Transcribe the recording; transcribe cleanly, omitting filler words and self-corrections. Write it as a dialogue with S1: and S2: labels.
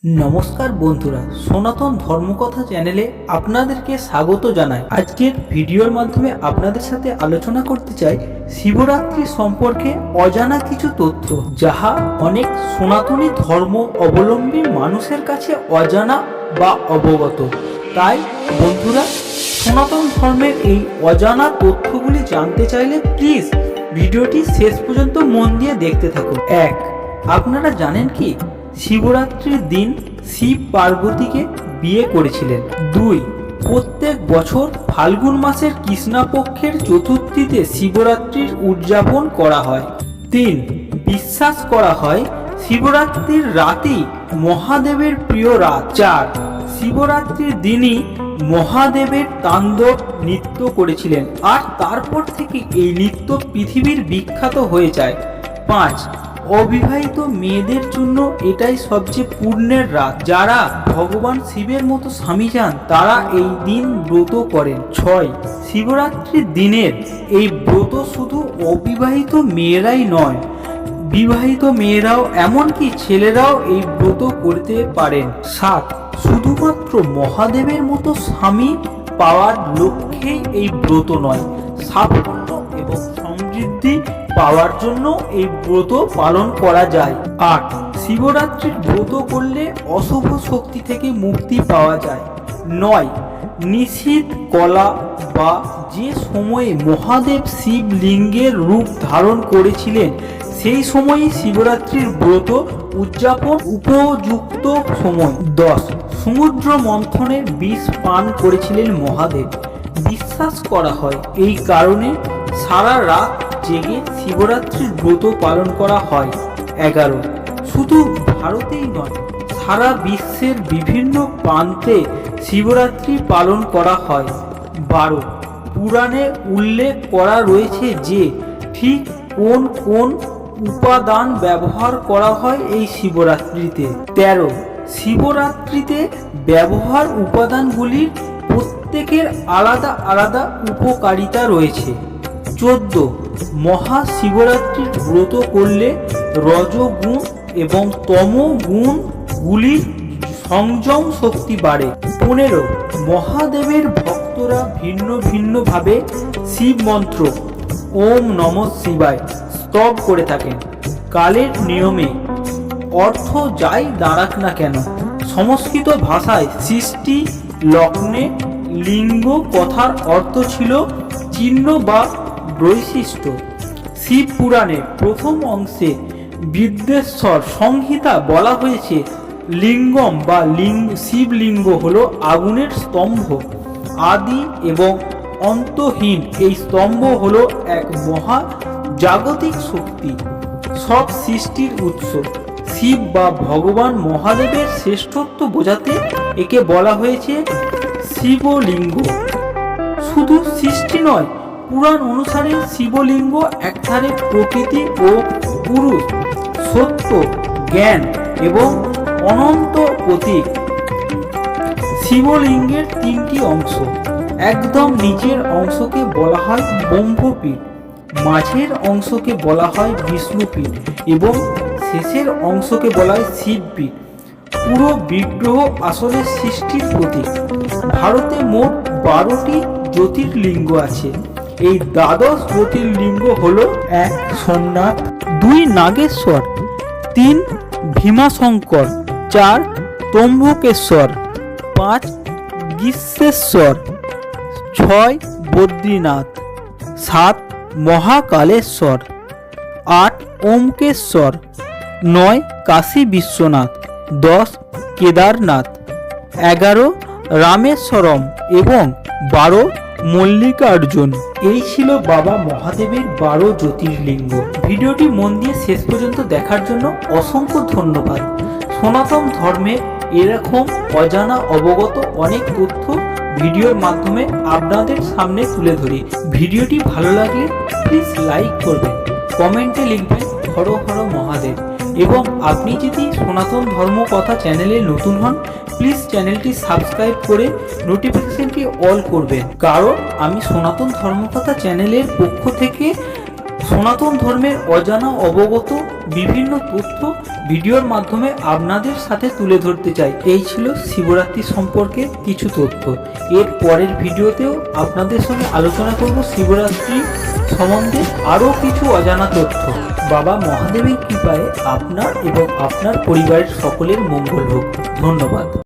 S1: নমস্কার বন্ধুরা, সনাতন ধর্মকথা চ্যানেলে আপনাদেরকে স্বাগত জানাই। আজকের ভিডিওর মাধ্যমে আপনাদের সাথে আলোচনা করতে চাই শিবরাত্রি সম্পর্কে অজানা কিছু তথ্য, যাহা অনেক সনাতনী ধর্ম অবলম্বী মানুষের কাছে অজানা বা অবগত। তাই বন্ধুরা, সনাতন ধর্মের এই অজানা তথ্যগুলি জানতে চাইলে প্লিজ ভিডিওটি শেষ পর্যন্ত মন দিয়ে দেখতে থাকুন। 1. আপনারা জানেন কি শিবরাত্রির দিন শিব পার্বতীকে বিয়ে করেছিলেন? 2. প্রত্যেক বছর ফাল্গুন মাসের কৃষ্ণপক্ষের চতুর্থীতে শিবরাত্রির উদযাপন করা হয়। 3. বিশ্বাস করা হয় শিবরাত্রির রাতই মহাদেবের প্রিয় রাত। 4. শিবরাত্রির দিনই মহাদেবের তাণ্ডব নৃত্য করেছিলেন, আর তারপর থেকে এই নৃত্য পৃথিবীর বিখ্যাত হয়ে যায়। 5. অবিবাহিত মেয়েদের জন্য এটাই সবচেয়ে পুণ্যের রাত। যারা ভগবান শিবের মতো স্বামী চান তারা এই দিন ব্রত করেন। 6. শিবরাত্রির দিনের এই ব্রত শুধু অবিবাহিত মেয়েরাই নয়, বিবাহিত মেয়েরাও এমনকি ছেলেরাও এই ব্রত করতে পারেন। 7. শুধুমাত্র মহাদেবের মতো স্বামী পাওয়ার লক্ষ্যেই এই ব্রত নয়, সাফল্য এবং সমৃদ্ধি পাওয়ার জন্য এই ব্রত পালন করা যায়। 8. শিবরাত্রির ব্রত করলে অশুভ শক্তি থেকে মুক্তি পাওয়া যায়। 9. নিশীথ কলা বা যে সময়ে মহাদেব শিবলিঙ্গের রূপ ধারণ করেছিলেন সেই সময়ই শিবরাত্রির ব্রত উদযাপন উপযুক্ত সময়। 10. সমুদ্র মন্থনের বিষ পান করেছিলেন মহাদেব। বিশ্বাস করা হয় এই কারণে সারা রাত জেগে শিবরাত্রির ব্রত পালন করা হয়। 11. শুধু ভারতেই নয়, সারা বিশ্বের বিভিন্ন প্রান্তে শিবরাত্রি পালন করা হয়। 12. পুরাণে উল্লেখ করা রয়েছে যে ঠিক কোন কোন উপাদান ব্যবহার করা হয় এই শিবরাত্রিতে। 13. শিবরাত্রিতে ব্যবহার উপাদানগুলির প্রত্যেকের আলাদা আলাদা উপকারিতা রয়েছে। 14. মহাশিবরাত্রির ব্রত করলে রজগুণ এবং তমগুণগুলির সংযম শক্তি বাড়ে। 15. মহাদেবের ভক্তরা ভিন্ন ভিন্নভাবে শিব মন্ত্র ওম নমঃ শিবায় স্তব করে থাকেন। কালের নিয়মে অর্থ যাই দাঁড়াক না কেন, সংস্কৃত ভাষায় সৃষ্টি লগ্নে লিঙ্গ কথার অর্থ ছিল চিহ্ন বা বৈশিষ্ট্য। শিব পুরাণের প্রথম অংশে বিদ্বেশ্বর সংহিতা বলা হয়েছে লিঙ্গম বা শিবলিঙ্গ হল আগুনের স্তম্ভ, আদি এবং অন্তহীন। এই স্তম্ভ হল এক মহা জাগতিক শক্তি, সব সৃষ্টির উৎস। শিব বা ভগবান মহাদেবের শ্রেষ্ঠত্ব বোঝাতে একে বলা হয়েছে শিবলিঙ্গ। শুধু সৃষ্টি নয়, পুরাণ অনুসারে শিবলিঙ্গ একধারে প্রকৃতি ও পুরুষ, সত্য, জ্ঞান এবং অনন্ত প্রতীক। শিবলিঙ্গের 3টি অংশ। একদম নিচের অংশকে বলা হয় ব্রহ্মপীঠ, মাঝের অংশকে বলা হয় বিষ্ণুপীঠ এবং শেষের অংশকে বলা হয় শিবপীঠ। পুরো বিগ্রহ আসলে সৃষ্টির প্রতীক। ভারতে মোট 12টি জ্যোতির্লিঙ্গ আছে। এই দ্বাদশ জ্যোতির্লিঙ্গ হল 1. সোমনাথ, 2. নাগেশ্বর, 3. ভীমাশঙ্কর, 4. ত্রম্বকেশ্বর, 5. গ্রীষ্মেশ্বর, 6. বদ্রীনাথ, 7. মহাকালেশ্বর, 8. ওমকেশ্বর, 9. কাশী বিশ্বনাথ, 10. কেদারনাথ, 11. রামেশ্বরম এবং 12. মল্লিকার্জুন। এই ছিল বাবা মহাদেবের 12 জ্যোতির্লিঙ্গ। ভিডিওটি মন দিয়ে শেষ পর্যন্ত দেখার জন্য অসংখ্য ধন্যবাদ। সনাতন ধর্মের এরকম অজানা অবগত অনেক তথ্য ভিডিওর মাধ্যমে আপনাদের সামনে তুলে ধরি। ভিডিওটি ভালো লাগলে প্লিজ লাইক করবেন, কমেন্টে লিখবেন হর হর মহাদেব, এবং আপনি যদি সনাতন ধর্মকথা চ্যানেলে নতুন হন প্লিজ চ্যানেলটি সাবস্ক্রাইব করে নোটিফিকেশনটি অল করবেন, কারণ আমি সনাতন ধর্মকথা চ্যানেলের পক্ষ থেকে সনাতন ধর্মের অজানা অবগত বিভিন্ন তথ্য ভিডিওর মাধ্যমে আপনাদের সাথে তুলে ধরতে চাই। এই ছিল শিবরাত্রি সম্পর্কে কিছু তথ্য। এর পরের ভিডিওতেও আপনাদের সঙ্গে আলোচনা করব শিবরাত্রি সম্বন্ধে আরও কিছু অজানা তথ্য। বাবা মহাদেবের কৃপায় আপনার এবং আপনার পরিবারের সকলের মঙ্গল হোক। ধন্যবাদ।